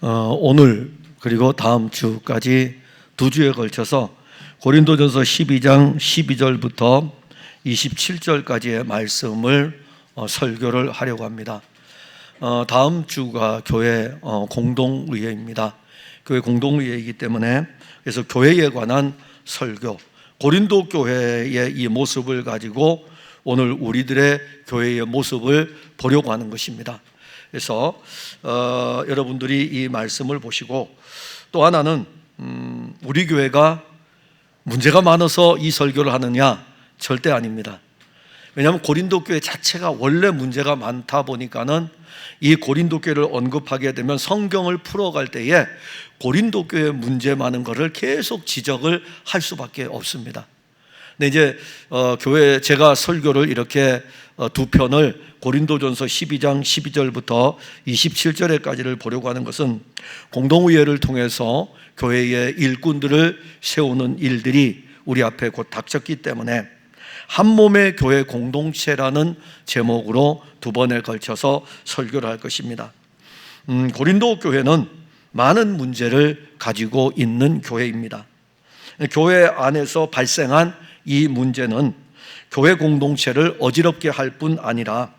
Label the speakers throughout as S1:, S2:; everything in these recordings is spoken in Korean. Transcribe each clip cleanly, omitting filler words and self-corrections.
S1: 오늘 그리고 다음 주까지 2주에 걸쳐서 고린도전서 12장 12절부터 27절까지의 말씀을 설교를 하려고 합니다. 다음 주가 교회 공동의회입니다. 교회 공동의회이기 때문에 그래서 교회에 관한 설교, 고린도 교회의 이 모습을 가지고 오늘 우리들의 교회의 모습을 보려고 하는 것입니다. 그래서 여러분들이 이 말씀을 보시고, 또 하나는 우리 교회가 문제가 많아서 이 설교를 하느냐? 절대 아닙니다. 왜냐하면 고린도 교회 자체가 원래 문제가 많다 보니까는 이 고린도 교회를 언급하게 되면 성경을 풀어갈 때에 고린도 교회 문제 많은 것을 계속 지적을 할 수밖에 없습니다. 근데 이제 교회 제가 설교를 이렇게 두 편을 고린도전서 12장 12절부터 27절까지를 보려고 하는 것은 공동의회를 통해서 교회의 일꾼들을 세우는 일들이 우리 앞에 곧 닥쳤기 때문에 한 몸의 교회 공동체라는 제목으로 두 번에 걸쳐서 설교를 할 것입니다. 고린도 교회는 많은 문제를 가지고 있는 교회입니다. 교회 안에서 발생한 이 문제는 교회 공동체를 어지럽게 할 뿐 아니라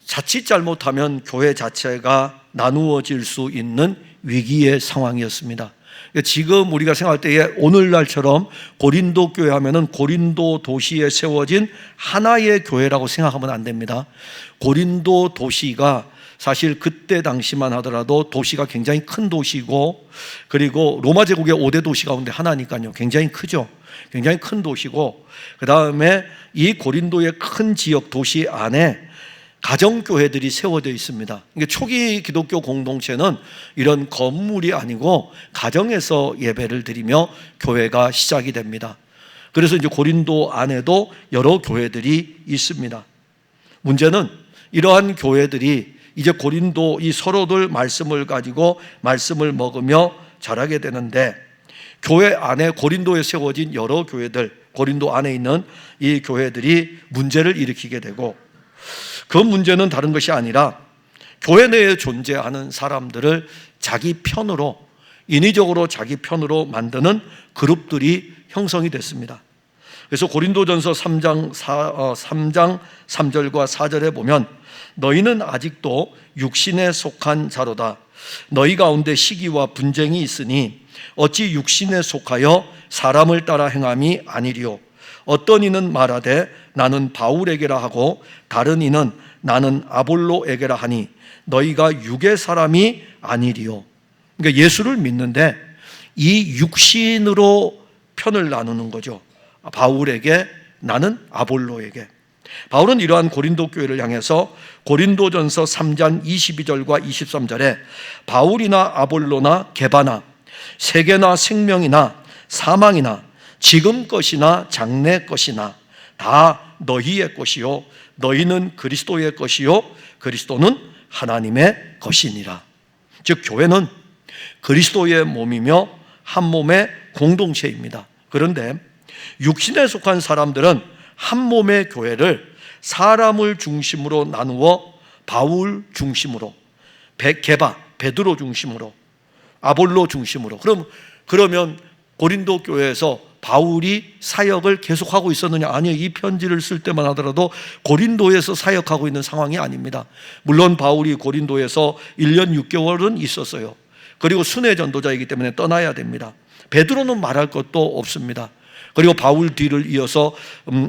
S1: 자칫 잘못하면 교회 자체가 나누어질 수 있는 위기의 상황이었습니다. 지금 우리가 생각할 때에 오늘날처럼 고린도 교회 하면은 고린도 도시에 세워진 하나의 교회라고 생각하면 안 됩니다. 고린도 도시가 사실 그때 당시만 하더라도 도시가 굉장히 큰 도시고, 그리고 로마 제국의 5대 도시 가운데 하나니까요. 굉장히 크죠. 굉장히 큰 도시고, 그 다음에 이 고린도의 큰 지역 도시 안에 가정교회들이 세워져 있습니다. 초기 기독교 공동체는 이런 건물이 아니고 가정에서 예배를 드리며 교회가 시작이 됩니다. 그래서 이제 고린도 안에도 여러 교회들이 있습니다. 문제는 이러한 교회들이 이제 고린도 이 서로들 말씀을 가지고 말씀을 먹으며 자라게 되는데, 교회 안에 고린도에 세워진 여러 교회들, 고린도 안에 있는 이 교회들이 문제를 일으키게 되고, 그 문제는 다른 것이 아니라 교회 내에 존재하는 사람들을 자기 편으로, 인위적으로 자기 편으로 만드는 그룹들이 형성이 됐습니다. 그래서 고린도전서 3장 3절과 4절에 보면 너희는 아직도 육신에 속한 자로다. 너희 가운데 시기와 분쟁이 있으니 어찌 육신에 속하여 사람을 따라 행함이 아니리요. 어떤 이는 말하되 나는 바울에게라 하고 다른 이는 나는 아볼로에게라 하니 너희가 육의 사람이 아니리요. 그러니까 예수를 믿는데 이 육신으로 편을 나누는 거죠. 바울에게, 나는 아볼로에게. 바울은 이러한 고린도 교회를 향해서 고린도전서 3장 22절과 23절에 바울이나 아볼로나 게바나 세계나 생명이나 사망이나 지금 것이나 장래 것이나 다 너희의 것이요 너희는 그리스도의 것이요 그리스도는 하나님의 것이니라. 즉 교회는 그리스도의 몸이며 한 몸의 공동체입니다. 그런데 육신에 속한 사람들은 한 몸의 교회를 사람을 중심으로 나누어 바울 중심으로, 게바, 베드로 중심으로, 아볼로 중심으로. 그러면 고린도 교회에서 바울이 사역을 계속하고 있었느냐? 아니요. 이 편지를 쓸 때만 하더라도 고린도에서 사역하고 있는 상황이 아닙니다. 물론 바울이 고린도에서 1년 6개월은 있었어요. 그리고 순회 전도자이기 때문에 떠나야 됩니다. 베드로는 말할 것도 없습니다. 그리고 바울 뒤를 이어서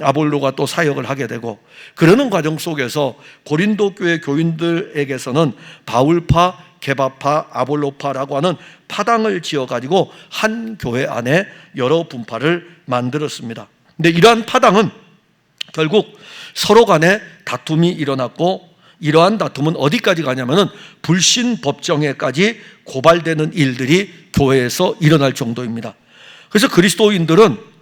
S1: 아볼로가 또 사역을 하게 되고, 그러는 과정 속에서 고린도 교회 교인들에게서는 바울파, 게바파, 아볼로파라고 하는 파당을 지어가지고 한 교회 안에 여러 분파를 만들었습니다. 근데 이러한 파당은 결국 서로 간에 다툼이 일어났고, 이러한 다툼은 어디까지 가냐면은 불신법정에까지 고발되는 일들이 교회에서 일어날 정도입니다. 그래서 그리스도인들은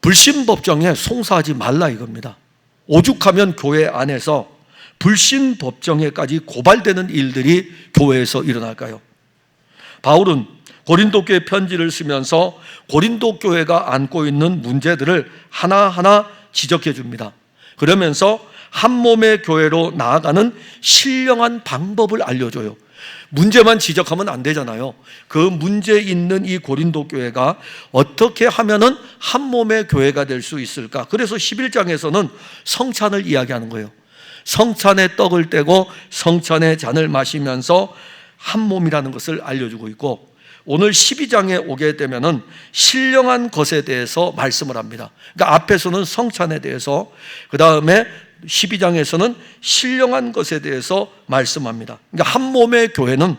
S1: 불신법정에 송사하지 말라 이겁니다. 오죽하면 교회 안에서 불신법정에까지 고발되는 일들이 교회에서 일어날까요? 바울은 고린도 교회 편지를 쓰면서 고린도 교회가 안고 있는 문제들을 하나하나 지적해 줍니다. 그러면서 한 몸의 교회로 나아가는 신령한 방법을 알려줘요. 문제만 지적하면 안 되잖아요. 그 문제 있는 이 고린도 교회가 어떻게 하면은 한 몸의 교회가 될 수 있을까? 그래서 11장에서는 성찬을 이야기하는 거예요. 성찬의 떡을 떼고 성찬의 잔을 마시면서 한 몸이라는 것을 알려주고 있고, 오늘 12장에 오게 되면은 신령한 것에 대해서 말씀을 합니다. 그러니까 앞에서는 성찬에 대해서, 그 다음에 12장에서는 신령한 것에 대해서 말씀합니다. 그러니까 한 몸의 교회는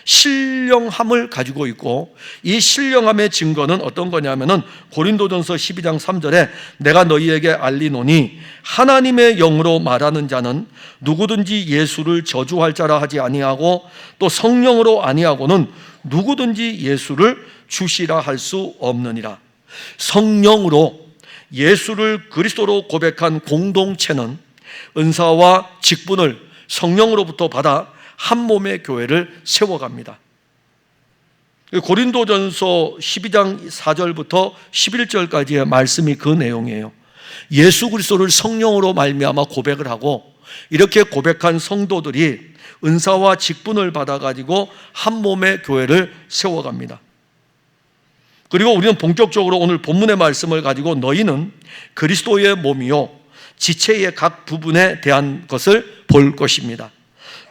S1: 신령함을 가지고 있고, 이 신령함의 증거는 어떤 거냐면은 고린도전서 12장 3절에 내가 너희에게 알리노니 하나님의 영으로 말하는 자는 누구든지 예수를 저주할 자라 하지 아니하고 또 성령으로 아니하고는 누구든지 예수를 주시라 할 수 없느니라. 성령으로 예수를 그리스도로 고백한 공동체는 은사와 직분을 성령으로부터 받아 한 몸의 교회를 세워갑니다. 고린도전서 12장 4절부터 11절까지의 말씀이 그 내용이에요. 예수 그리스도를 성령으로 말미암아 고백을 하고, 이렇게 고백한 성도들이 은사와 직분을 받아가지고 한 몸의 교회를 세워갑니다. 그리고 우리는 본격적으로 오늘 본문의 말씀을 가지고 너희는 그리스도의 몸이요 지체의 각 부분에 대한 것을 볼 것입니다.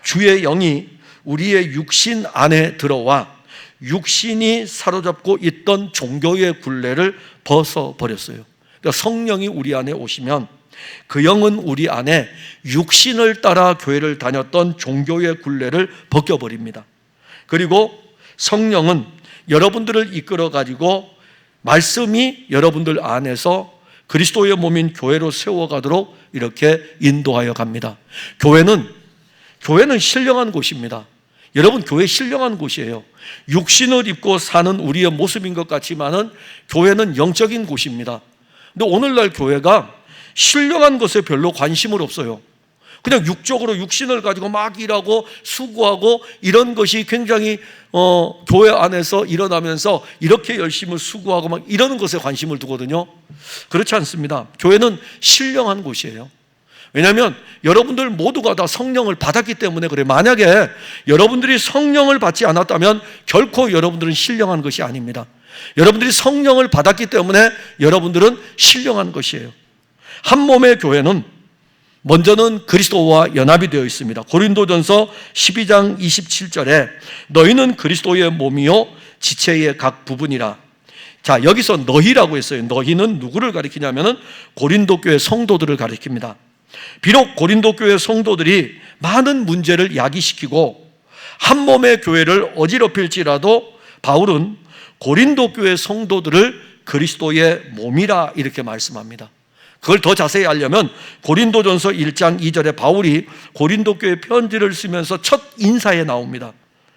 S1: 주의 영이 우리의 육신 안에 들어와 육신이 사로잡고 있던 종교의 굴레를 벗어버렸어요. 그러니까 성령이 우리 안에 오시면 그 영은 우리 안에 육신을 따라 교회를 다녔던 종교의 굴레를 벗겨버립니다. 그리고 성령은 여러분들을 이끌어 가지고 말씀이 여러분들 안에서 그리스도의 몸인 교회로 세워가도록 이렇게 인도하여 갑니다. 교회는 신령한 곳입니다. 여러분, 교회 신령한 곳이에요. 육신을 입고 사는 우리의 모습인 것 같지만은 교회는 영적인 곳입니다. 근데 오늘날 교회가 신령한 것에 별로 관심을 없어요. 그냥 육적으로 육신을 가지고 막 일하고 수고하고 이런 것이 굉장히 교회 안에서 일어나면서 이렇게 열심히 수고하고 막 이러는 것에 관심을 두거든요. 그렇지 않습니다. 교회는 신령한 곳이에요. 왜냐하면 여러분들 모두가 다 성령을 받았기 때문에 그래요. 만약에 여러분들이 성령을 받지 않았다면 결코 여러분들은 신령한 것이 아닙니다. 여러분들이 성령을 받았기 때문에 여러분들은 신령한 것이에요. 한 몸의 교회는 먼저는 그리스도와 연합이 되어 있습니다. 고린도전서 12장 27절에 너희는 그리스도의 몸이요 지체의 각 부분이라. 자, 여기서 너희라고 했어요. 너희는 누구를 가리키냐면은 고린도 교회 성도들을 가리킵니다. 비록 고린도 교회 성도들이 많은 문제를 야기시키고 한 몸의 교회를 어지럽힐지라도 바울은 고린도 교회 성도들을 그리스도의 몸이라 이렇게 말씀합니다. 그걸 더 자세히 알려면 고린도전서 1장 2절에 바울이 고린도 교회 편지를 쓰면서 첫 인사에 나옵니다.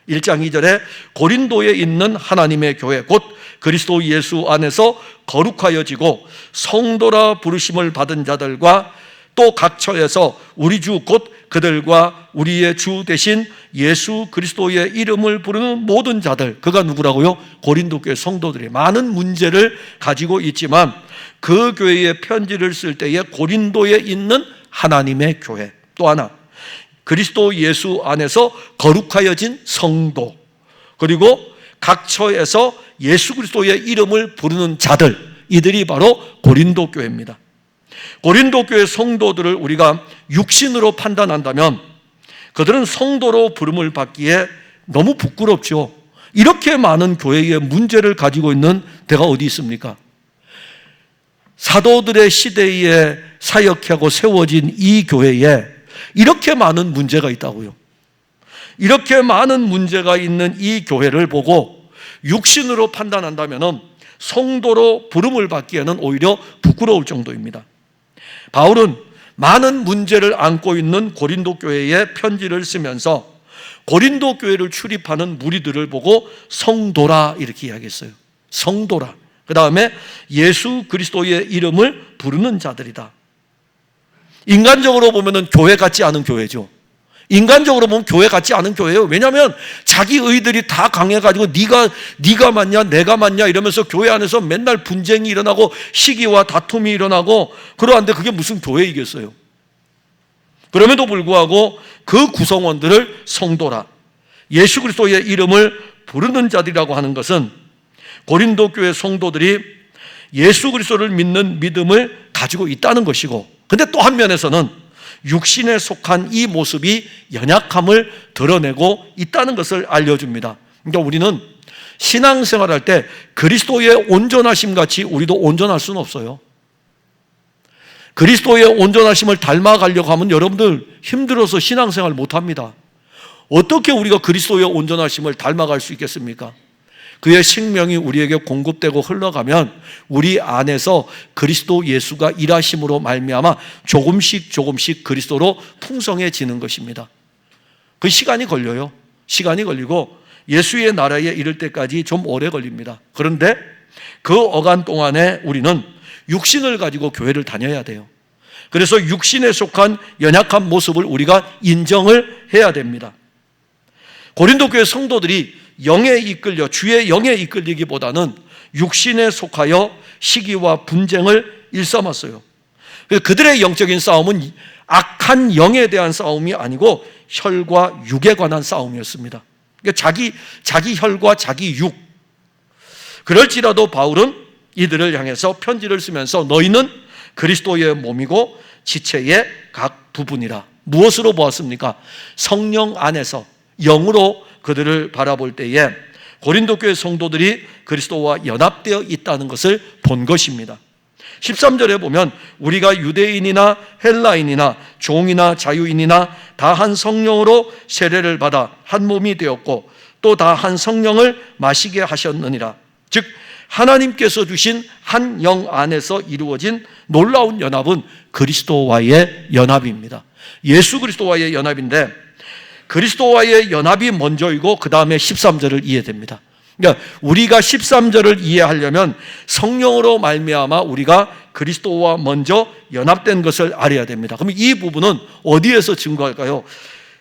S1: 1장 2절에 고린도에 있는 하나님의 교회 곧 그리스도 예수 안에서 거룩하여지고 성도라 부르심을 받은 자들과 또 각 처에서 우리 주 곧 그들과 우리의 주 대신 예수 그리스도의 이름을 부르는 모든 자들, 그가 누구라고요? 고린도 교회 성도들이 많은 문제를 가지고 있지만 그 교회에 편지를 쓸 때에 고린도에 있는 하나님의 교회, 또 하나 그리스도 예수 안에서 거룩하여진 성도, 그리고 각 처에서 예수 그리스도의 이름을 부르는 자들, 이들이 바로 고린도 교회입니다. 고린도 교회 성도들을 우리가 육신으로 판단한다면 그들은 성도로 부름을 받기에 너무 부끄럽죠. 이렇게 많은 교회의 문제를 가지고 있는 데가 어디 있습니까? 사도들의 시대에 사역하고 세워진 이 교회에 이렇게 많은 문제가 있다고요. 이렇게 많은 문제가 있는 이 교회를 보고 육신으로 판단한다면 성도로 부름을 받기에는 오히려 부끄러울 정도입니다. 바울은 많은 문제를 안고 있는 고린도 교회에 편지를 쓰면서 고린도 교회를 출입하는 무리들을 보고 성도라 이렇게 이야기했어요. 성도라. 그 다음에 예수 그리스도의 이름을 부르는 자들이다. 인간적으로 보면 교회 같지 않은 교회죠. 인간적으로 보면 교회 같지 않은 교회예요. 왜냐하면 자기 의들이 다 강해가지고 네가 맞냐 내가 맞냐 이러면서 교회 안에서 맨날 분쟁이 일어나고 시기와 다툼이 일어나고 그러한데 그게 무슨 교회이겠어요. 그럼에도 불구하고 그 구성원들을 성도라, 예수 그리스도의 이름을 부르는 자들이라고 하는 것은 고린도 교회 성도들이 예수 그리스도를 믿는 믿음을 가지고 있다는 것이고, 근데 또 한 면에서는 육신에 속한 이 모습이 연약함을 드러내고 있다는 것을 알려줍니다. 그러니까 우리는 신앙생활할 때 그리스도의 온전하심 같이 우리도 온전할 수는 없어요. 그리스도의 온전하심을 닮아가려고 하면 여러분들 힘들어서 신앙생활 못합니다. 어떻게 우리가 그리스도의 온전하심을 닮아갈 수 있겠습니까? 그의 생명이 우리에게 공급되고 흘러가면 우리 안에서 그리스도 예수가 일하심으로 말미암아 조금씩 그리스도로 풍성해지는 것입니다. 그 시간이 걸려요. 시간이 걸리고 예수의 나라에 이를 때까지 좀 오래 걸립니다. 그런데 그 어간 동안에 우리는 육신을 가지고 교회를 다녀야 돼요. 그래서 육신에 속한 연약한 모습을 우리가 인정을 해야 됩니다. 고린도 교회 성도들이 영에 이끌려, 주의 영에 이끌리기보다는 육신에 속하여 시기와 분쟁을 일삼았어요. 그들의 영적인 싸움은 악한 영에 대한 싸움이 아니고 혈과 육에 관한 싸움이었습니다. 그러니까 자기 혈과 자기 육. 그럴지라도 바울은 이들을 향해서 편지를 쓰면서 너희는 그리스도의 몸이고 지체의 각 부분이라. 무엇으로 보았습니까? 성령 안에서 영으로 그들을 바라볼 때에 고린도 교회 성도들이 그리스도와 연합되어 있다는 것을 본 것입니다. 13절에 보면 우리가 유대인이나 헬라인이나 종이나 자유인이나 다 한 성령으로 세례를 받아 한 몸이 되었고 또 다 한 성령을 마시게 하셨느니라. 즉 하나님께서 주신 한 영 안에서 이루어진 놀라운 연합은 그리스도와의 연합입니다. 예수 그리스도와의 연합인데 그리스도와의 연합이 먼저이고 그 다음에 13절을 이해됩니다. 그러니까 우리가 13절을 이해하려면 성령으로 말미암아 우리가 그리스도와 먼저 연합된 것을 알아야 됩니다. 그럼 이 부분은 어디에서 증거할까요?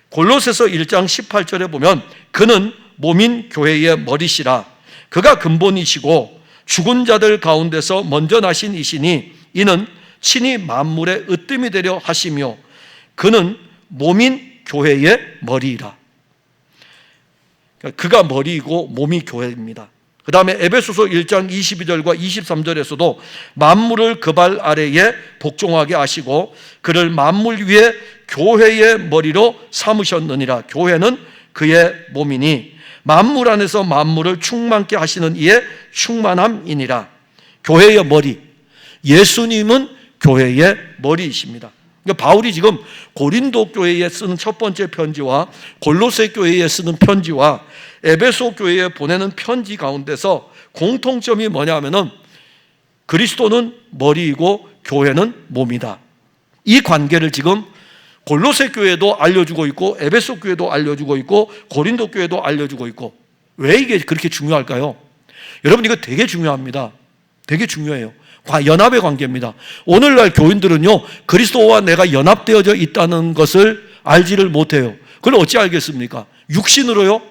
S1: 골로새서 1장 18절에 보면 그는 몸인 교회의 머리시라. 그가 근본이시고 죽은 자들 가운데서 먼저 나신 이시니 이는 친히 만물의 으뜸이 되려 하시며 그는 몸인 교회의 머리이라. 그가 머리이고 몸이 교회입니다. 그 다음에 에베소서 1장 22절과 23절에서도 만물을 그 발 아래에 복종하게 하시고 그를 만물 위에 교회의 머리로 삼으셨느니라. 교회는 그의 몸이니 만물 안에서 만물을 충만케 하시는 이의 충만함이니라. 교회의 머리, 예수님은 교회의 머리이십니다. 그러니까 바울이 지금 고린도 교회에 쓰는 첫 번째 편지와 골로새 교회에 쓰는 편지와 에베소 교회에 보내는 편지 가운데서 공통점이 뭐냐 하면은 그리스도는 머리이고 교회는 몸이다. 이 관계를 지금 골로새 교회도 알려주고 있고 에베소 교회도 알려주고 있고 고린도 교회도 알려주고 있고. 왜 이게 그렇게 중요할까요? 여러분 이거 되게 중요합니다. 되게 중요해요. 연합의 관계입니다. 오늘날 교인들은요 그리스도와 내가 연합되어져 있다는 것을 알지를 못해요. 그걸 어찌 알겠습니까? 육신으로요?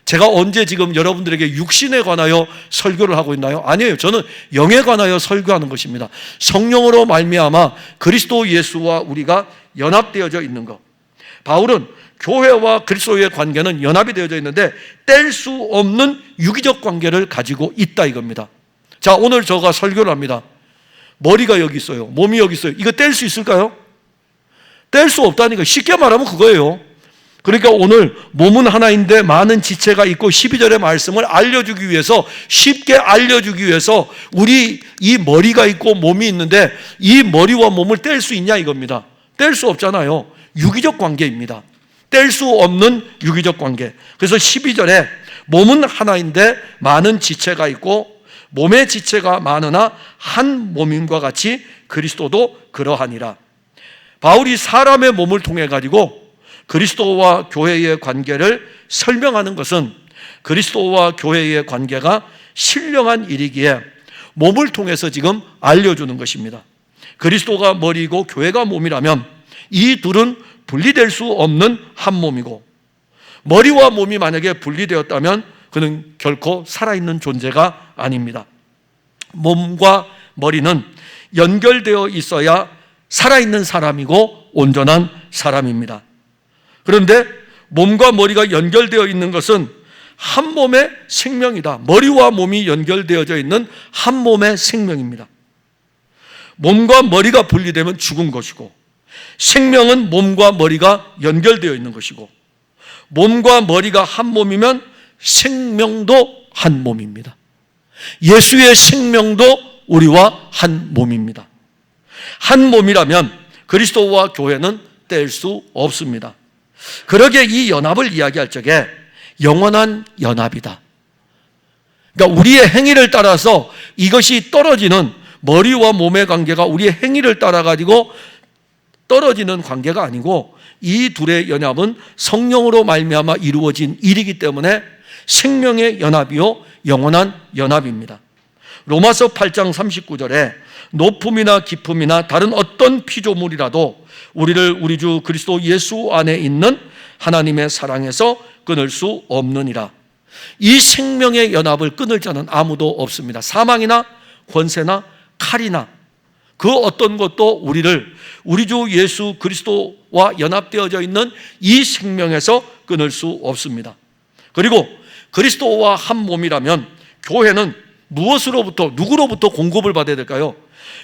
S1: 제가 언제 지금 여러분들에게 육신에 관하여 설교를 하고 있나요? 아니에요. 저는 영에 관하여 설교하는 것입니다. 성령으로 말미암아 그리스도 예수와 우리가 연합되어져 있는 것. 바울은 교회와 그리스도의 관계는 연합이 되어져 있는데 뗄 수 없는 유기적 관계를 가지고 있다 이겁니다. 자, 오늘 제가 설교를 합니다. 머리가 여기 있어요. 몸이 여기 있어요. 이거 뗄 수 있을까요? 뗄 수 없다니까. 쉽게 말하면 그거예요. 그러니까 오늘 몸은 하나인데 많은 지체가 있고 12절의 말씀을 알려주기 위해서, 쉽게 알려주기 위해서 우리 이 머리가 있고 몸이 있는데 이 머리와 몸을 뗄 수 있냐 이겁니다. 뗄 수 없잖아요. 유기적 관계입니다. 뗄 수 없는 유기적 관계. 그래서 12절에 몸은 하나인데 많은 지체가 있고 몸의 지체가 많으나 한 몸임과 같이 그리스도도 그러하니라. 바울이 사람의 몸을 통해 가지고 그리스도와 교회의 관계를 설명하는 것은 그리스도와 교회의 관계가 신령한 일이기에 몸을 통해서 지금 알려주는 것입니다. 그리스도가 머리이고 교회가 몸이라면 이 둘은 분리될 수 없는 한 몸이고, 머리와 몸이 만약에 분리되었다면 그는 결코 살아있는 존재가 아닙니다. 몸과 머리는 연결되어 있어야 살아있는 사람이고 온전한 사람입니다. 그런데 몸과 머리가 연결되어 있는 것은 한 몸의 생명이다. 머리와 몸이 연결되어져 있는 한 몸의 생명입니다. 몸과 머리가 분리되면 죽은 것이고, 생명은 몸과 머리가 연결되어 있는 것이고, 몸과 머리가 한 몸이면 생명도 한 몸입니다. 예수의 생명도 우리와 한 몸입니다. 한 몸이라면 그리스도와 교회는 뗄 수 없습니다. 그러기에 이 연합을 이야기할 적에 영원한 연합이다. 그러니까 우리의 행위를 따라서 이것이 떨어지는, 머리와 몸의 관계가 우리의 행위를 따라 가지고 떨어지는 관계가 아니고, 이 둘의 연합은 성령으로 말미암아 이루어진 일이기 때문에 생명의 연합이요 영원한 연합입니다. 로마서 8장 39절에 높음이나 깊음이나 다른 어떤 피조물이라도 우리를 우리 주 그리스도 예수 안에 있는 하나님의 사랑에서 끊을 수 없느니라. 이 생명의 연합을 끊을 자는 아무도 없습니다. 사망이나 권세나 칼이나 그 어떤 것도 우리를 우리 주 예수 그리스도와 연합되어져 있는 이 생명에서 끊을 수 없습니다. 그리고 그리스도와 한 몸이라면 교회는 무엇으로부터, 누구로부터 공급을 받아야 될까요?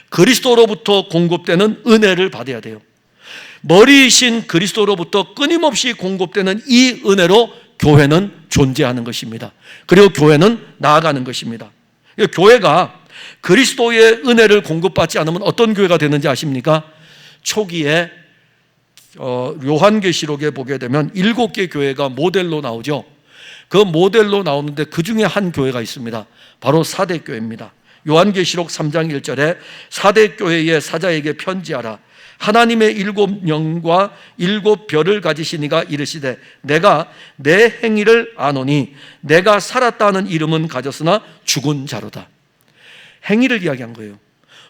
S1: 그리스도로부터 공급되는 은혜를 받아야 돼요. 머리이신 그리스도로부터 끊임없이 공급되는 이 은혜로 교회는 존재하는 것입니다. 그리고 교회는 나아가는 것입니다. 교회가 그리스도의 은혜를 공급받지 않으면 어떤 교회가 되는지 아십니까? 초기에 요한계시록에 보게 되면 7개 교회가 모델로 나오죠. 그 모델로 나오는데 그 중에 한 교회가 있습니다. 바로 사대교회입니다. 요한계시록 3장 1절에 사대교회의 사자에게 편지하라. 하나님의 7영과 7별을 가지신 이가 이르시되 내가 내 행위를 아노니 내가 살았다는 이름은 가졌으나 죽은 자로다. 행위를 이야기한 거예요.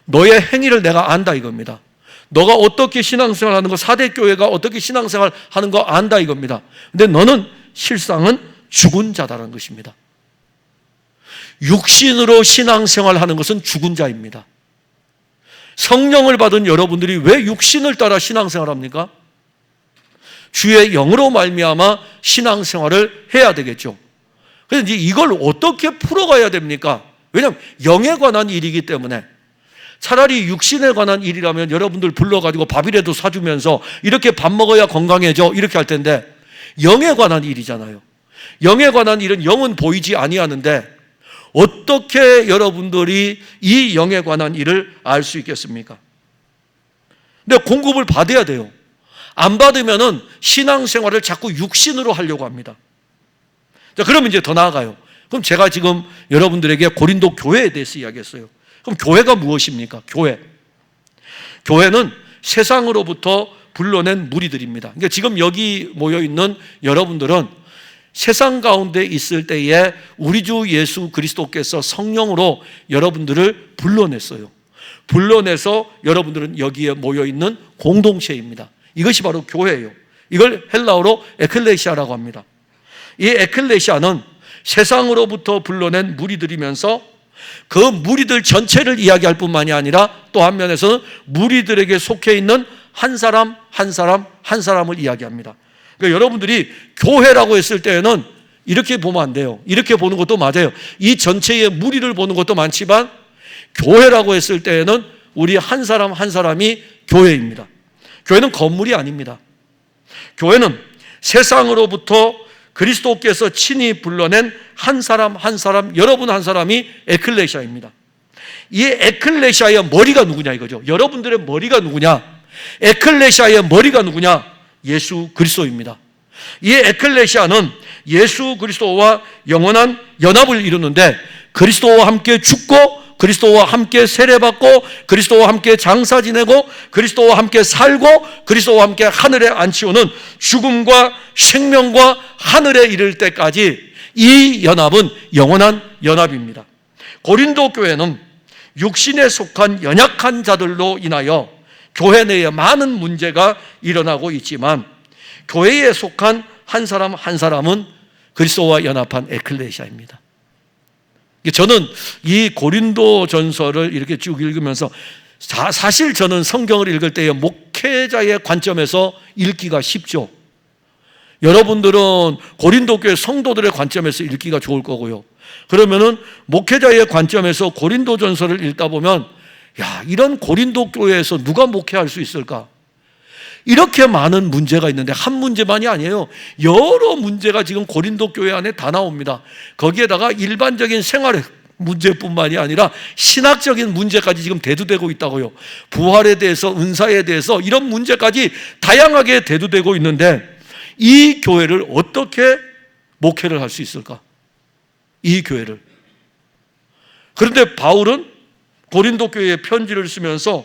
S1: 너의 행위를 내가 안다 이겁니다. 너가 어떻게 신앙생활 하는 거, 사대교회가 어떻게 신앙생활 하는 거 안다 이겁니다. 근데 너는 실상은 죽은 자다라는 것입니다. 육신으로 신앙생활 하는 것은 죽은 자입니다. 성령을 받은 여러분들이 왜 육신을 따라 신앙생활 합니까? 주의 영으로 말미암아 신앙생활을 해야 되겠죠. 그래서 이제 이걸 어떻게 풀어가야 됩니까? 왜냐하면 영에 관한 일이기 때문에. 차라리 육신에 관한 일이라면 여러분들 불러가지고 밥이라도 사주면서 이렇게 밥 먹어야 건강해져 이렇게 할 텐데, 영에 관한 일이잖아요. 영에 관한 일은 영은 보이지 아니하는데 어떻게 여러분들이 이 영에 관한 일을 알 수 있겠습니까? 근데 공급을 받아야 돼요. 안 받으면은 신앙생활을 자꾸 육신으로 하려고 합니다. 자, 그러면 이제 더 나아가요. 그럼 제가 지금 여러분들에게 고린도 교회에 대해서 이야기했어요. 그럼 교회가 무엇입니까? 교회는 세상으로부터 불러낸 무리들입니다. 그러니까 지금 여기 모여 있는 여러분들은 세상 가운데 있을 때에 우리 주 예수 그리스도께서 성령으로 여러분들을 불러냈어요. 불러내서 여러분들은 여기에 모여 있는 공동체입니다. 이것이 바로 교회예요. 이걸 헬라어로 에클레시아라고 합니다. 이 에클레시아는 세상으로부터 불러낸 무리들이면서 그 무리들 전체를 이야기할 뿐만이 아니라 또 한 면에서는 무리들에게 속해 있는 한 사람 한 사람 한 사람을 이야기합니다. 그러니까 여러분들이 교회라고 했을 때에는 이렇게 보면 안 돼요. 이렇게 보는 것도 맞아요. 이 전체의 무리를 보는 것도 많지만 교회라고 했을 때에는 우리 한 사람 한 사람이 교회입니다. 교회는 건물이 아닙니다. 교회는 세상으로부터 그리스도께서 친히 불러낸 한 사람 한 사람, 여러분 한 사람이 에클레시아입니다. 이 에클레시아의 머리가 누구냐 이거죠. 여러분들의 머리가 누구냐? 에클레시아의 머리가 누구냐? 예수 그리스도입니다. 이 에클레시아는 예수 그리스도와 영원한 연합을 이루는데, 그리스도와 함께 죽고 그리스도와 함께 세례받고 그리스도와 함께 장사 지내고 그리스도와 함께 살고 그리스도와 함께 하늘에 앉히우는 죽음과 생명과 하늘에 이를 때까지 이 연합은 영원한 연합입니다. 고린도 교회는 육신에 속한 연약한 자들로 인하여 교회 내에 많은 문제가 일어나고 있지만, 교회에 속한 한 사람 한 사람은 그리스도와 연합한 에클레시아입니다. 저는 이 고린도 전서를 이렇게 쭉 읽으면서 사실 저는 성경을 읽을 때에 목회자의 관점에서 읽기가 쉽죠. 여러분들은 고린도 교회 성도들의 관점에서 읽기가 좋을 거고요. 그러면은 목회자의 관점에서 고린도전서를 읽다 보면, 야, 이런 고린도 교회에서 누가 목회할 수 있을까? 이렇게 많은 문제가 있는데, 한 문제만이 아니에요. 여러 문제가 지금 고린도 교회 안에 다 나옵니다. 거기에다가 일반적인 생활의 문제뿐만이 아니라 신학적인 문제까지 지금 대두되고 있다고요. 부활에 대해서, 은사에 대해서 이런 문제까지 다양하게 대두되고 있는데, 이 교회를 어떻게 목회를 할 수 있을까? 이 교회를. 그런데 바울은 고린도 교회에 편지를 쓰면서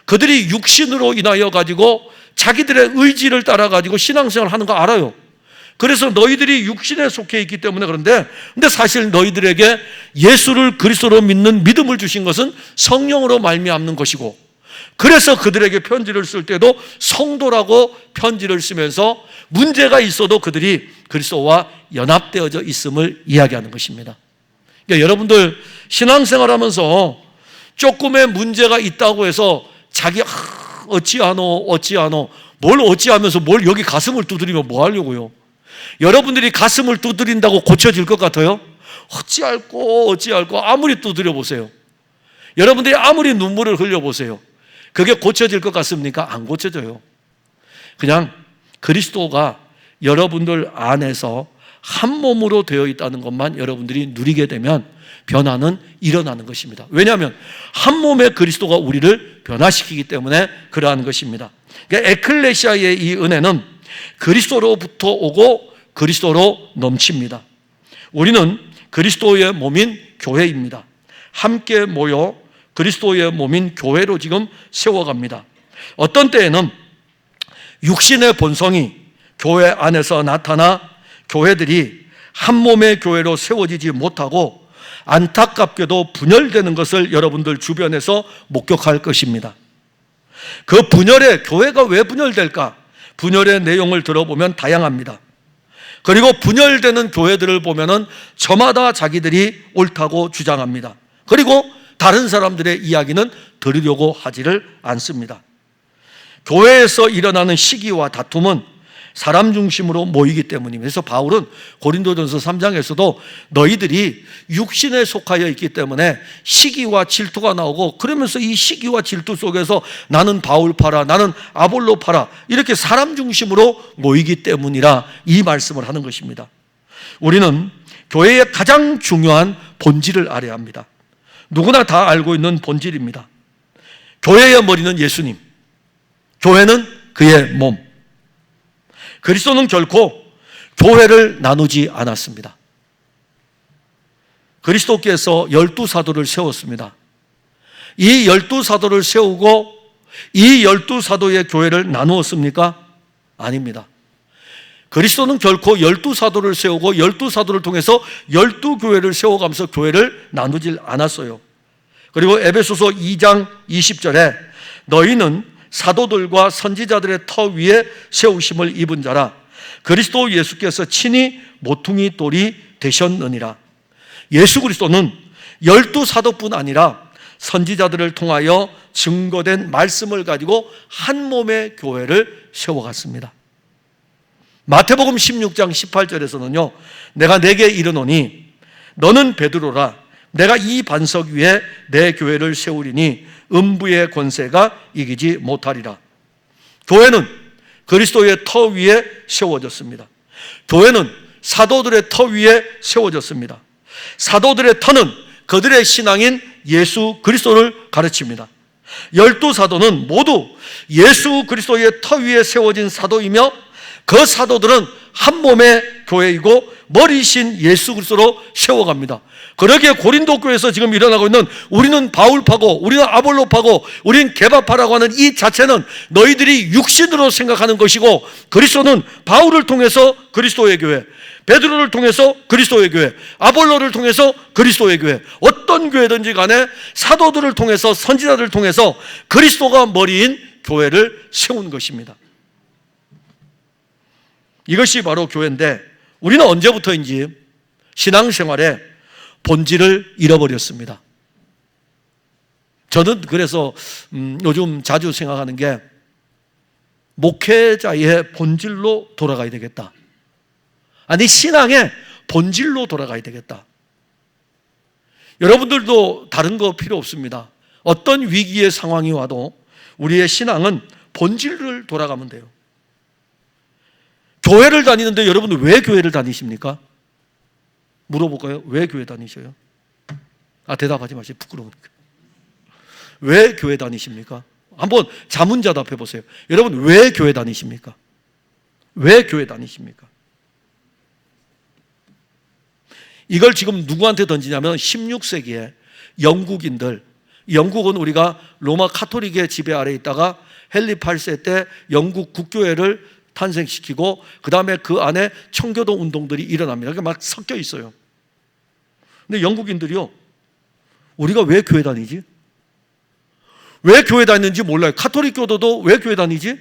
S1: 그들이 육신으로 인하여 가지고 자기들의 의지를 따라 가지고 신앙생활을 하는 거 알아요. 그래서 너희들이 육신에 속해 있기 때문에 그런데, 근데 사실 너희들에게 예수를 그리스도로 믿는 믿음을 주신 것은 성령으로 말미암는 것이고, 그래서 그들에게 편지를 쓸 때도 성도라고 편지를 쓰면서 문제가 있어도 그들이 그리스도와 연합되어져 있음을 이야기하는 것입니다. 그러니까 여러분들 신앙생활하면서 조금의 문제가 있다고 해서 자기 어찌하노 뭘 어찌하면서 뭘 여기 가슴을 두드리면 뭐 하려고요? 여러분들이 가슴을 두드린다고 고쳐질 것 같아요? 어찌할꼬 아무리 두드려 보세요. 여러분들이 아무리 눈물을 흘려 보세요. 그게 고쳐질 것 같습니까? 안 고쳐져요. 그냥 그리스도가 여러분들 안에서 한 몸으로 되어 있다는 것만 여러분들이 누리게 되면 변화는 일어나는 것입니다. 왜냐하면 한 몸의 그리스도가 우리를 변화시키기 때문에 그러한 것입니다. 그러니까 에클레시아의 이 은혜는 그리스도로부터 오고 그리스도로 넘칩니다. 우리는 그리스도의 몸인 교회입니다. 함께 모여 그리스도의 몸인 교회로 지금 세워갑니다. 어떤 때에는 육신의 본성이 교회 안에서 나타나 교회들이 한 몸의 교회로 세워지지 못하고 안타깝게도 분열되는 것을 여러분들 주변에서 목격할 것입니다. 그 분열의, 교회가 왜 분열될까? 분열의 내용을 들어보면 다양합니다. 그리고 분열되는 교회들을 보면은 저마다 자기들이 옳다고 주장합니다. 그리고 다른 사람들의 이야기는 들으려고 하지를 않습니다. 교회에서 일어나는 시기와 다툼은 사람 중심으로 모이기 때문입니다. 그래서 바울은 고린도전서 3장에서도 너희들이 육신에 속하여 있기 때문에 시기와 질투가 나오고, 그러면서 이 시기와 질투 속에서 나는 바울파라, 나는 아볼로파라, 이렇게 사람 중심으로 모이기 때문이라 이 말씀을 하는 것입니다. 우리는 교회의 가장 중요한 본질을 알아야 합니다. 누구나 다 알고 있는 본질입니다. 교회의 머리는 예수님, 교회는 그의 몸. 그리스도는 결코 교회를 나누지 않았습니다. 그리스도께서 12사도를 세웠습니다. 이 12사도를 세우고 이 12사도의 교회를 나누었습니까? 아닙니다. 그리스도는 결코 12사도를 세우고 12사도를 통해서 12교회를 세워가면서 교회를 나누질 않았어요. 그리고 에베소서 2장 20절에 너희는 사도들과 선지자들의 터 위에 세우심을 입은 자라 그리스도 예수께서 친히 모퉁이 돌이 되셨느니라. 예수 그리스도는 12사도뿐 아니라 선지자들을 통하여 증거된 말씀을 가지고 한 몸의 교회를 세워갔습니다. 마태복음 16장 18절에서는요, 내가 내게 이르노니 너는 베드로라, 내가 이 반석 위에 내 교회를 세우리니 음부의 권세가 이기지 못하리라. 교회는 그리스도의 터 위에 세워졌습니다. 교회는 사도들의 터 위에 세워졌습니다. 사도들의 터는 그들의 신앙인 예수 그리스도를 가르칩니다. 12사도는 모두 예수 그리스도의 터 위에 세워진 사도이며 그 사도들은 한 몸의 교회이고 머리신 예수 그리스도로 세워갑니다. 그러기에 고린도 교회에서 지금 일어나고 있는 우리는 바울파고 우리는 아볼로파고 우리는 게바파라고 하는 이 자체는 너희들이 육신으로 생각하는 것이고, 그리스도는 바울을 통해서 그리스도의 교회, 베드로를 통해서 그리스도의 교회, 아볼로를 통해서 그리스도의 교회, 어떤 교회든지 간에 사도들을 통해서 선지자들을 통해서 그리스도가 머리인 교회를 세운 것입니다. 이것이 바로 교회인데, 우리는 언제부터인지 신앙생활에 본질을 잃어버렸습니다. 저는 그래서 요즘 자주 생각하는 게 목회자의 본질로 돌아가야 되겠다. 아니, 신앙의 본질로 돌아가야 되겠다. 여러분들도 다른 거 필요 없습니다. 어떤 위기의 상황이 와도 우리의 신앙은 본질을 돌아가면 돼요. 교회를 다니는데 여러분들 왜 교회를 다니십니까? 물어볼까요? 왜 교회 다니셔요? 대답하지 마세요. 부끄러우니까. 왜 교회 다니십니까? 한번 자문자답해 보세요. 여러분 왜 교회 다니십니까? 왜 교회 다니십니까? 이걸 지금 누구한테 던지냐면 16세기에 영국인들, 영국은 우리가 로마 카톨릭의 지배 아래 있다가 헨리 8세 때 영국 국교회를 탄생시키고 그 다음에 그 안에 청교도 운동들이 일어납니다. 그게 막 섞여 있어요. 근데 영국인들이요, 우리가 왜 교회 다니지? 왜 교회 다니는지 몰라요. 카톨릭 교도도 왜 교회 다니지?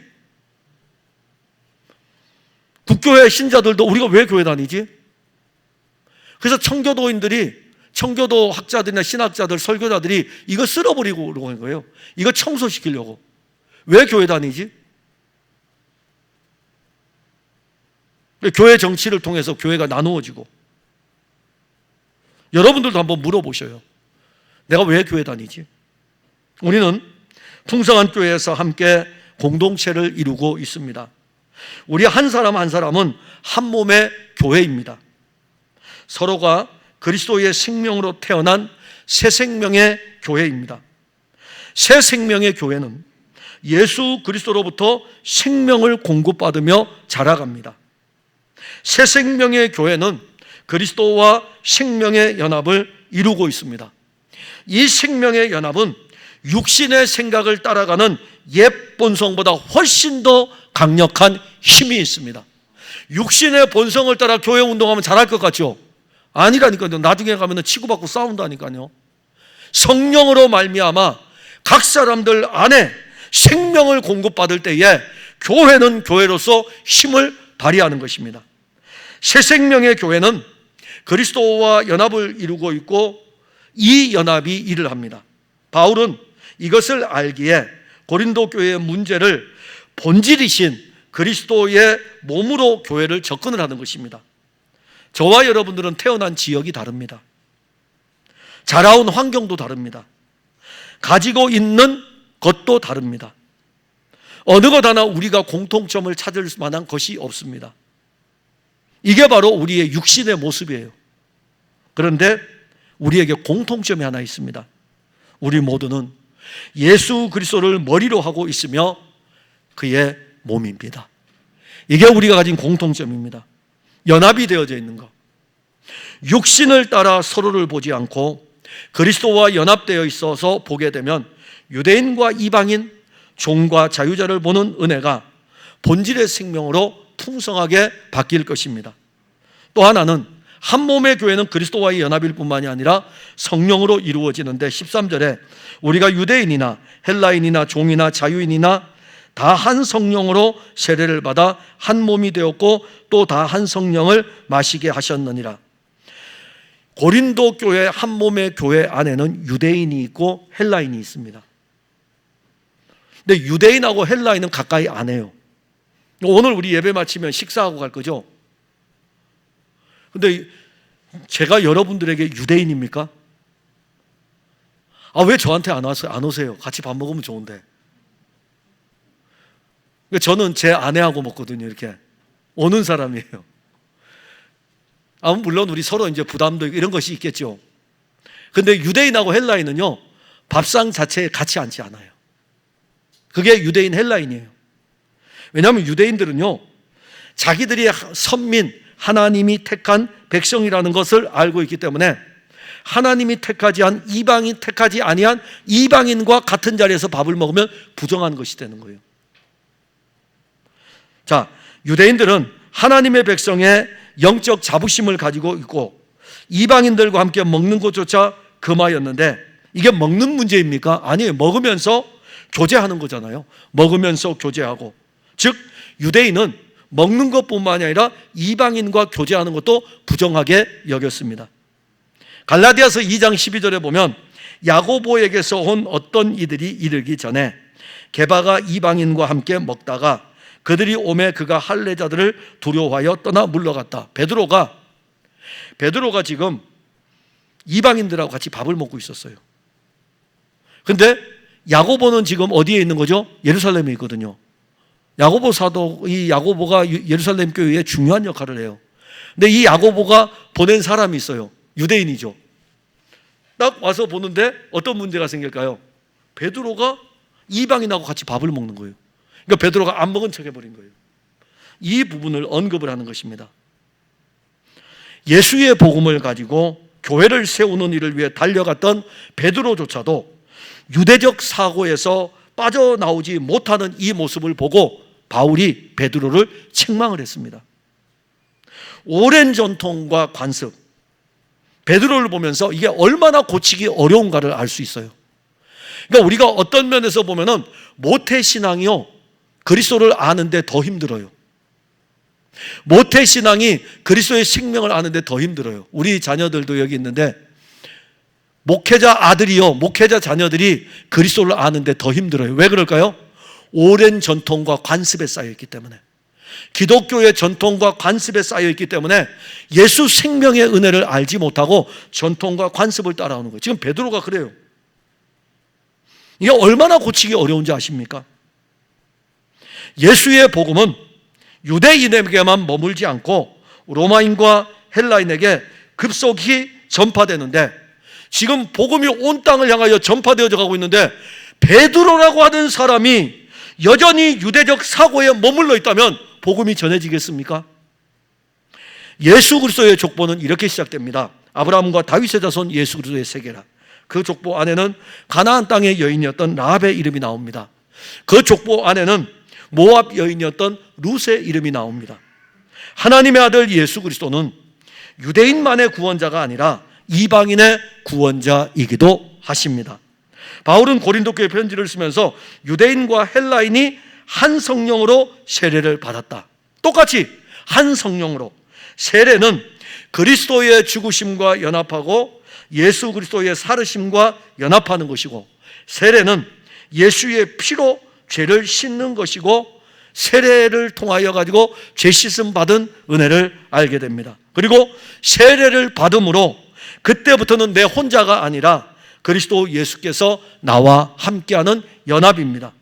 S1: 국교회 신자들도 우리가 왜 교회 다니지? 그래서 청교도인들이, 청교도 학자들이나 신학자들, 설교자들이 이거 쓸어버리고 그러는 거예요. 이거 청소시키려고. 왜 교회 다니지? 교회 정치를 통해서 교회가 나누어지고. 여러분들도 한번 물어보셔요. 내가 왜 교회 다니지? 우리는 풍성한 교회에서 함께 공동체를 이루고 있습니다. 우리 한 사람 한 사람은 한 몸의 교회입니다. 서로가 그리스도의 생명으로 태어난 새 생명의 교회입니다. 새 생명의 교회는 예수 그리스도로부터 생명을 공급받으며 자라갑니다. 새 생명의 교회는 그리스도와 생명의 연합을 이루고 있습니다. 이 생명의 연합은 육신의 생각을 따라가는 옛 본성보다 훨씬 더 강력한 힘이 있습니다. 육신의 본성을 따라 교회 운동하면 잘할 것 같죠? 아니라니까요. 나중에 가면 치고받고 싸운다니까요. 성령으로 말미암아 각 사람들 안에 생명을 공급받을 때에 교회는 교회로서 힘을 발휘하는 것입니다. 새 생명의 교회는 그리스도와 연합을 이루고 있고 이 연합이 일을 합니다. 바울은 이것을 알기에 고린도 교회의 문제를 본질이신 그리스도의 몸으로 교회를 접근을 하는 것입니다. 저와 여러분들은 태어난 지역이 다릅니다. 자라온 환경도 다릅니다. 가지고 있는 것도 다릅니다. 어느 것 하나 우리가 공통점을 찾을 만한 것이 없습니다. 이게 바로 우리의 육신의 모습이에요. 그런데 우리에게 공통점이 하나 있습니다. 우리 모두는 예수 그리스도를 머리로 하고 있으며 그의 몸입니다. 이게 우리가 가진 공통점입니다. 연합이 되어져 있는 것. 육신을 따라 서로를 보지 않고 그리스도와 연합되어 있어서 보게 되면 유대인과 이방인, 종과 자유자를 보는 은혜가 본질의 생명으로 풍성하게 바뀔 것입니다. 또 하나는 한 몸의 교회는 그리스도와의 연합일 뿐만이 아니라 성령으로 이루어지는데 13절에 우리가 유대인이나 헬라인이나 종이나 자유인이나 다 한 성령으로 세례를 받아 한 몸이 되었고 또 다 한 성령을 마시게 하셨느니라. 고린도 교회 한 몸의 교회 안에는 유대인이 있고 헬라인이 있습니다. 근데 유대인하고 헬라인은 가까이 안 해요. 오늘 우리 예배 마치면 식사하고 갈 거죠? 근데 제가 여러분들에게 유대인입니까? 왜 저한테 안 오세요? 같이 밥 먹으면 좋은데. 저는 제 아내하고 먹거든요. 이렇게 오는 사람이에요. 물론 우리 서로 이제 부담도 이런 것이 있겠죠. 근데 유대인하고 헬라인은요, 밥상 자체에 같이 앉지 않아요. 그게 유대인 헬라인이에요. 왜냐하면 유대인들은요, 자기들이 선민, 하나님이 택한 백성이라는 것을 알고 있기 때문에 하나님이 택하지 한 이방인, 택하지 아니한 이방인과 같은 자리에서 밥을 먹으면 부정한 것이 되는 거예요. 자, 유대인들은 하나님의 백성의 영적 자부심을 가지고 있고 이방인들과 함께 먹는 것조차 금하였는데 이게 먹는 문제입니까? 아니에요. 먹으면서 교제하는 거잖아요. 먹으면서 교제하고, 즉 유대인은 먹는 것뿐만이 아니라 이방인과 교제하는 것도 부정하게 여겼습니다. 갈라디아서 2장 12절에 보면 야고보에게서 온 어떤 이들이 이르기 전에 게바가 이방인과 함께 먹다가 그들이 오매 그가 할례자들을 두려워하여 떠나 물러갔다. 베드로가 지금 이방인들하고 같이 밥을 먹고 있었어요. 근데 야고보는 지금 어디에 있는 거죠? 예루살렘에 있거든요. 야고보 사도, 이 야고보가 예루살렘 교회에 중요한 역할을 해요. 근데 이 야고보가 보낸 사람이 있어요. 유대인이죠. 딱 와서 보는데 어떤 문제가 생길까요? 베드로가 이방인하고 같이 밥을 먹는 거예요. 그러니까 베드로가 안 먹은 척 해버린 거예요. 이 부분을 언급을 하는 것입니다. 예수의 복음을 가지고 교회를 세우는 일을 위해 달려갔던 베드로조차도 유대적 사고에서 빠져나오지 못하는 이 모습을 보고 바울이 베드로를 책망을 했습니다. 오랜 전통과 관습, 베드로를 보면서 이게 얼마나 고치기 어려운가를 알 수 있어요. 그러니까 우리가 어떤 면에서 보면은 모태신앙이요, 그리스도를 아는데 더 힘들어요. 모태신앙이 그리스도의 생명을 아는데 더 힘들어요. 우리 자녀들도 여기 있는데 목회자 아들이요, 목회자 자녀들이 그리스도를 아는데 더 힘들어요. 왜 그럴까요? 오랜 전통과 관습에 쌓여있기 때문에, 기독교의 전통과 관습에 쌓여있기 때문에 예수 생명의 은혜를 알지 못하고 전통과 관습을 따라오는 거예요. 지금 베드로가 그래요. 이게 얼마나 고치기 어려운지 아십니까? 예수의 복음은 유대인에게만 머물지 않고 로마인과 헬라인에게 급속히 전파되는데, 지금 복음이 온 땅을 향하여 전파되어져 가고 있는데 베드로라고 하는 사람이 여전히 유대적 사고에 머물러 있다면 복음이 전해지겠습니까? 예수 그리스도의 족보는 이렇게 시작됩니다. 아브라함과 다윗의 자손 예수 그리스도의 세계라. 그 족보 안에는 가나안 땅의 여인이었던 라합의 이름이 나옵니다. 그 족보 안에는 모압 여인이었던 룻의 이름이 나옵니다. 하나님의 아들 예수 그리스도는 유대인만의 구원자가 아니라 이방인의 구원자이기도 하십니다. 바울은 고린도 교회 편지를 쓰면서 유대인과 헬라인이 한 성령으로 세례를 받았다. 똑같이 한 성령으로. 세례는 그리스도의 죽으심과 연합하고 예수 그리스도의 살으심과 연합하는 것이고, 세례는 예수의 피로 죄를 씻는 것이고, 세례를 통하여 가지고 죄 씻음 받은 은혜를 알게 됩니다. 그리고 세례를 받음으로 그때부터는 내 혼자가 아니라 그리스도 예수께서 나와 함께하는 연합입니다.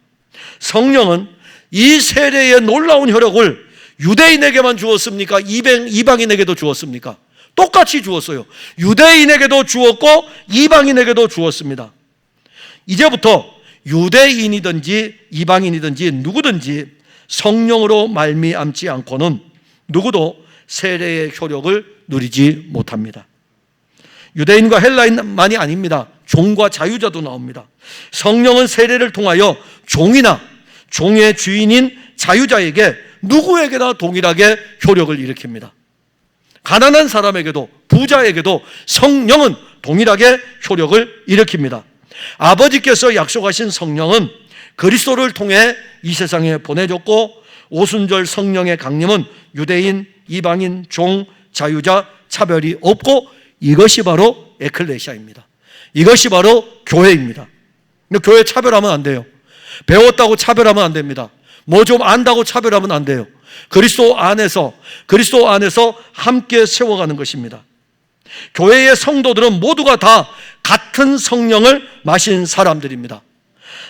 S1: 성령은 이 세례의 놀라운 효력을 유대인에게만 주었습니까? 이방인에게도 주었습니까? 똑같이 주었어요. 유대인에게도 주었고 이방인에게도 주었습니다. 이제부터 유대인이든지 이방인이든지 누구든지 성령으로 말미암지 않고는 누구도 세례의 효력을 누리지 못합니다. 유대인과 헬라인만이 아닙니다. 종과 자유자도 나옵니다. 성령은 세례를 통하여 종이나 종의 주인인 자유자에게 누구에게나 동일하게 효력을 일으킵니다. 가난한 사람에게도 부자에게도 성령은 동일하게 효력을 일으킵니다. 아버지께서 약속하신 성령은 그리스도를 통해 이 세상에 보내줬고, 오순절 성령의 강림은 유대인, 이방인, 종, 자유자 차별이 없고, 이것이 바로 에클레시아입니다. 이것이 바로 교회입니다. 근데 교회 차별하면 안 돼요. 배웠다고 차별하면 안 됩니다. 뭐 좀 안다고 차별하면 안 돼요. 그리스도 안에서 함께 세워가는 것입니다. 교회의 성도들은 모두가 다 같은 성령을 마신 사람들입니다.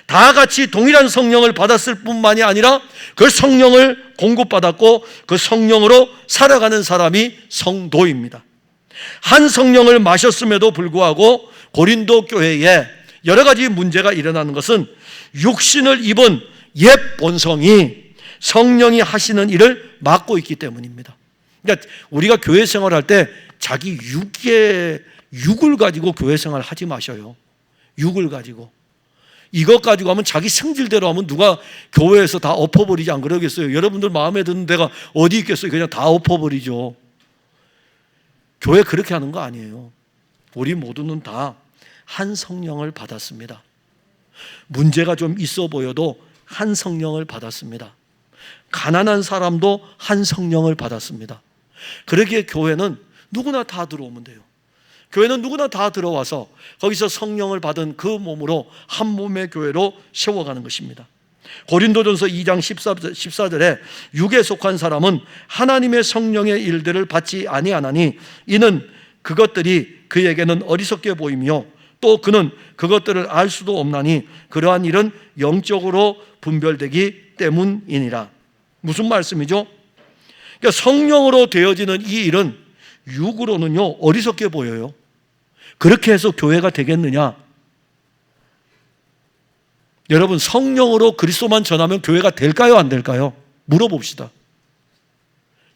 S1: 다 같이 동일한 성령을 받았을 뿐만이 아니라 그 성령을 공급받았고 그 성령으로 살아가는 사람이 성도입니다. 한 성령을 마셨음에도 불구하고 고린도 교회에 여러 가지 문제가 일어나는 것은 육신을 입은 옛 본성이 성령이 하시는 일을 막고 있기 때문입니다. 그러니까 우리가 교회 생활할 때 자기 육을 가지고 교회 생활 하지 마셔요. 육을 가지고. 이것 가지고 하면 자기 성질대로 하면 누가 교회에서 다 엎어버리지 안 그러겠어요? 여러분들 마음에 드는 데가 어디 있겠어요? 그냥 다 엎어버리죠. 교회 그렇게 하는 거 아니에요. 우리 모두는 다 한 성령을 받았습니다. 문제가 좀 있어 보여도 한 성령을 받았습니다. 가난한 사람도 한 성령을 받았습니다. 그러기에 교회는 누구나 다 들어오면 돼요. 교회는 누구나 다 들어와서 거기서 성령을 받은 그 몸으로 한 몸의 교회로 세워가는 것입니다. 고린도전서 2장 14절에 육에 속한 사람은 하나님의 성령의 일들을 받지 아니하나니 이는 그것들이 그에게는 어리석게 보이며 또 그는 그것들을 알 수도 없나니 그러한 일은 영적으로 분별되기 때문이니라. 무슨 말씀이죠? 그러니까 성령으로 되어지는 이 일은 육으로는요 어리석게 보여요. 그렇게 해서 교회가 되겠느냐? 여러분, 성령으로 그리스도만 전하면 교회가 될까요, 안 될까요? 물어봅시다.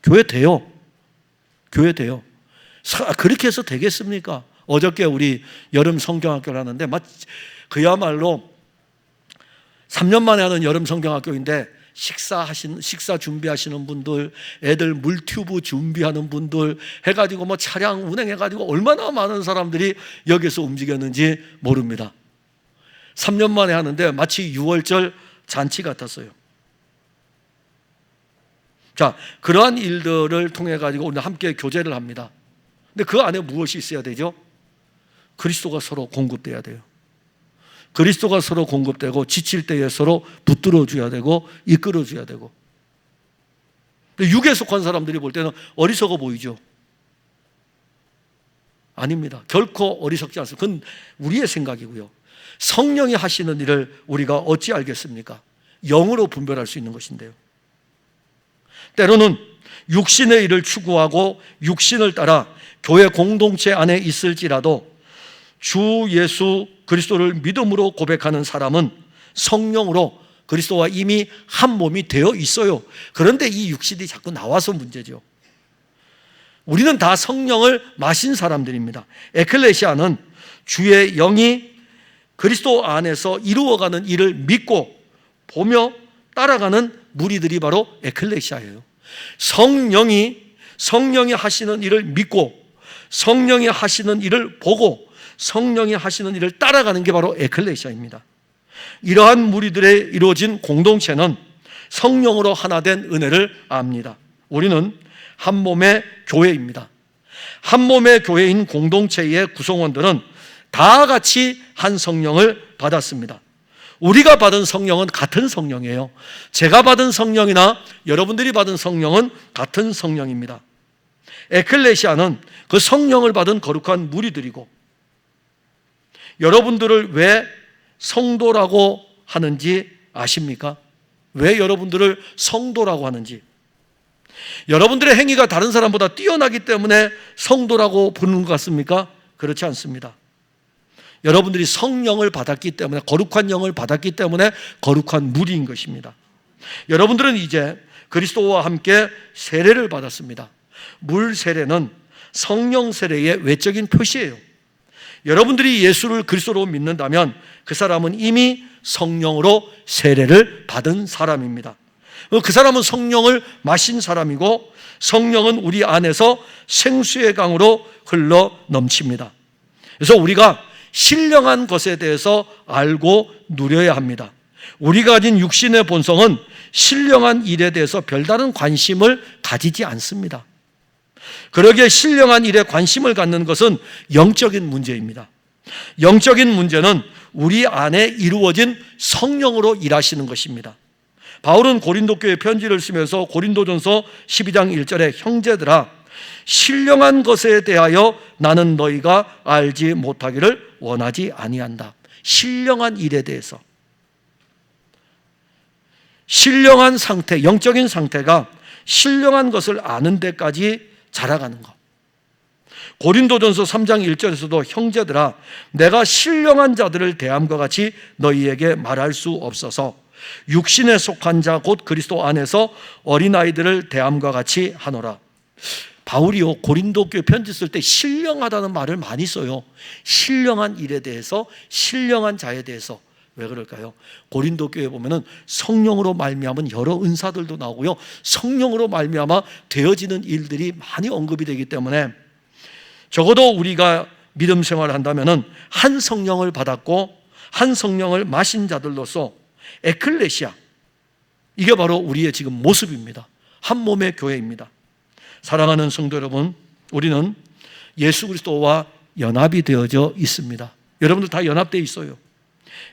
S1: 교회 돼요. 교회 돼요. 그렇게 해서 되겠습니까? 어저께 우리 여름 성경학교를 하는데 그야말로 3년 만에 하는 여름 성경학교인데 식사 준비하시는 분들, 애들 물튜브 준비하는 분들 해가지고 차량 운행해가지고 얼마나 많은 사람들이 여기서 움직였는지 모릅니다. 3년 만에 하는데 마치 6월절 잔치 같았어요. 자, 그러한 일들을 통해 가지고 우리는 함께 교제를 합니다. 근데 그 안에 무엇이 있어야 되죠? 그리스도가 서로 공급돼야 돼요. 그리스도가 서로 공급되고 지칠 때에 서로 붙들어 줘야 되고 이끌어 줘야 되고. 육에 속한 사람들이 볼 때는 어리석어 보이죠. 아닙니다. 결코 어리석지 않습니다. 그건 우리의 생각이고요. 성령이 하시는 일을 우리가 어찌 알겠습니까? 영으로 분별할 수 있는 것인데요. 때로는 육신의 일을 추구하고 육신을 따라 교회 공동체 안에 있을지라도 주 예수 그리스도를 믿음으로 고백하는 사람은 성령으로 그리스도와 이미 한 몸이 되어 있어요. 그런데 이 육신이 자꾸 나와서 문제죠. 우리는 다 성령을 마신 사람들입니다. 에클레시아는 주의 영이 그리스도 안에서 이루어가는 일을 믿고 보며 따라가는 무리들이 바로 에클레시아예요. 성령이 하시는 일을 믿고 성령이 하시는 일을 보고 성령이 하시는 일을 따라가는 게 바로 에클레시아입니다. 이러한 무리들의 이루어진 공동체는 성령으로 하나 된 은혜를 압니다. 우리는 한 몸의 교회입니다. 한 몸의 교회인 공동체의 구성원들은 다 같이 한 성령을 받았습니다. 우리가 받은 성령은 같은 성령이에요. 제가 받은 성령이나 여러분들이 받은 성령은 같은 성령입니다. 에클레시아는 그 성령을 받은 거룩한 무리들이고, 여러분들을 왜 성도라고 하는지 아십니까? 왜 여러분들을 성도라고 하는지. 여러분들의 행위가 다른 사람보다 뛰어나기 때문에 성도라고 부르는 것 같습니까? 그렇지 않습니다. 여러분들이 성령을 받았기 때문에, 거룩한 영을 받았기 때문에 거룩한 무리인 것입니다. 여러분들은 이제 그리스도와 함께 세례를 받았습니다. 물 세례는 성령 세례의 외적인 표시예요. 여러분들이 예수를 그리스도로 믿는다면 그 사람은 이미 성령으로 세례를 받은 사람입니다. 그 사람은 성령을 마신 사람이고, 성령은 우리 안에서 생수의 강으로 흘러 넘칩니다. 그래서 우리가 신령한 것에 대해서 알고 누려야 합니다. 우리가 가진 육신의 본성은 신령한 일에 대해서 별다른 관심을 가지지 않습니다. 그러기에 신령한 일에 관심을 갖는 것은 영적인 문제입니다. 영적인 문제는 우리 안에 이루어진 성령으로 일하시는 것입니다. 바울은 고린도 교회에 편지를 쓰면서 고린도전서 12장 1절에 형제들아, 신령한 것에 대하여 나는 너희가 알지 못하기를 원하지 아니한다. 신령한 일에 대해서, 신령한 상태, 영적인 상태가 신령한 것을 아는 데까지 자라가는 것. 고린도전서 3장 1절에서도 형제들아, 내가 신령한 자들을 대함과 같이 너희에게 말할 수 없어서 육신에 속한 자 곧 그리스도 안에서 어린아이들을 대함과 같이 하노라. 바울이요, 고린도 교회 편지 쓸 때 신령하다는 말을 많이 써요. 신령한 일에 대해서, 신령한 자에 대해서. 왜 그럴까요? 고린도 교회에 보면은 성령으로 말미암은 여러 은사들도 나오고요, 성령으로 말미암아 되어지는 일들이 많이 언급이 되기 때문에 적어도 우리가 믿음 생활을 한다면은 한 성령을 받았고 한 성령을 마신 자들로서 에클레시아, 이게 바로 우리의 지금 모습입니다. 한 몸의 교회입니다. 사랑하는 성도 여러분, 우리는 예수 그리스도와 연합이 되어져 있습니다. 여러분들 다 연합되어 있어요.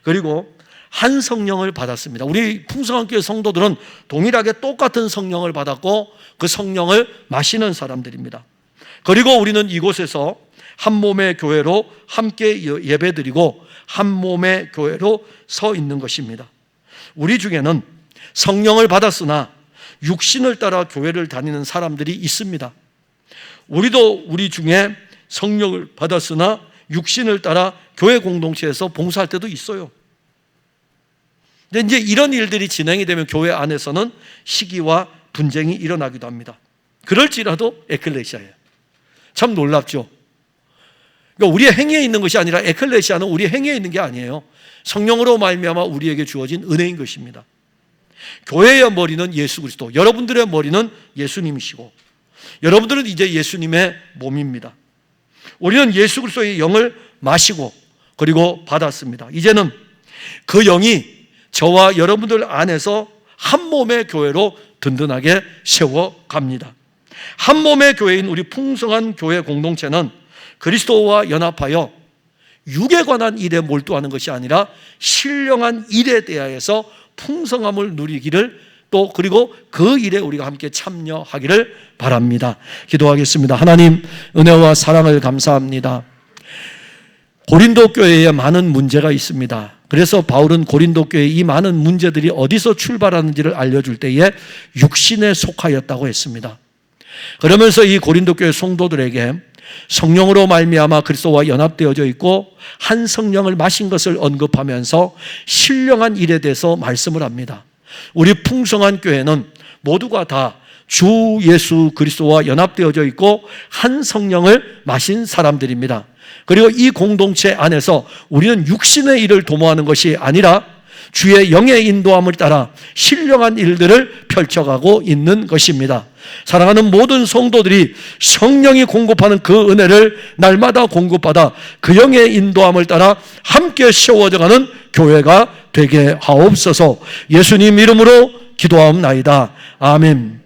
S1: 그리고 한 성령을 받았습니다. 우리 풍성한 교회 성도들은 동일하게 똑같은 성령을 받았고 그 성령을 마시는 사람들입니다. 그리고 우리는 이곳에서 한 몸의 교회로 함께 예배드리고 한 몸의 교회로 서 있는 것입니다. 우리 중에는 성령을 받았으나 육신을 따라 교회를 다니는 사람들이 있습니다. 우리도 우리 중에 성령을 받았으나 육신을 따라 교회 공동체에서 봉사할 때도 있어요. 근데 이제 이런 일들이 진행이 되면 교회 안에서는 시기와 분쟁이 일어나기도 합니다. 그럴지라도 에클레시아예요. 참 놀랍죠. 그러니까 우리의 행위에 있는 것이 아니라 에클레시아는 우리의 행위에 있는 게 아니에요. 성령으로 말미암아 우리에게 주어진 은혜인 것입니다. 교회의 머리는 예수 그리스도, 여러분들의 머리는 예수님이시고 여러분들은 이제 예수님의 몸입니다. 우리는 예수 그리스도의 영을 마시고 그리고 받았습니다. 이제는 그 영이 저와 여러분들 안에서 한 몸의 교회로 든든하게 세워갑니다. 한 몸의 교회인 우리 풍성한 교회 공동체는 그리스도와 연합하여 육에 관한 일에 몰두하는 것이 아니라 신령한 일에 대하여서 풍성함을 누리기를 또 그리고 그 일에 우리가 함께 참여하기를 바랍니다. 기도하겠습니다. 하나님 은혜와 사랑을 감사합니다. 고린도 교회에 많은 문제가 있습니다. 그래서 바울은 고린도 교회의 이 많은 문제들이 어디서 출발하는지를 알려줄 때에 육신에 속하였다고 했습니다. 그러면서 이 고린도 교회 성도들에게 성령으로 말미암아 그리스도와 연합되어져 있고 한 성령을 마신 것을 언급하면서 신령한 일에 대해서 말씀을 합니다. 우리 풍성한 교회는 모두가 다 주 예수 그리스도와 연합되어져 있고 한 성령을 마신 사람들입니다. 그리고 이 공동체 안에서 우리는 육신의 일을 도모하는 것이 아니라 주의 영의 인도함을 따라 신령한 일들을 펼쳐가고 있는 것입니다. 사랑하는 모든 성도들이 성령이 공급하는 그 은혜를 날마다 공급받아 그 영의 인도함을 따라 함께 세워져가는 교회가 되게 하옵소서. 예수님 이름으로 기도하옵나이다. 아멘.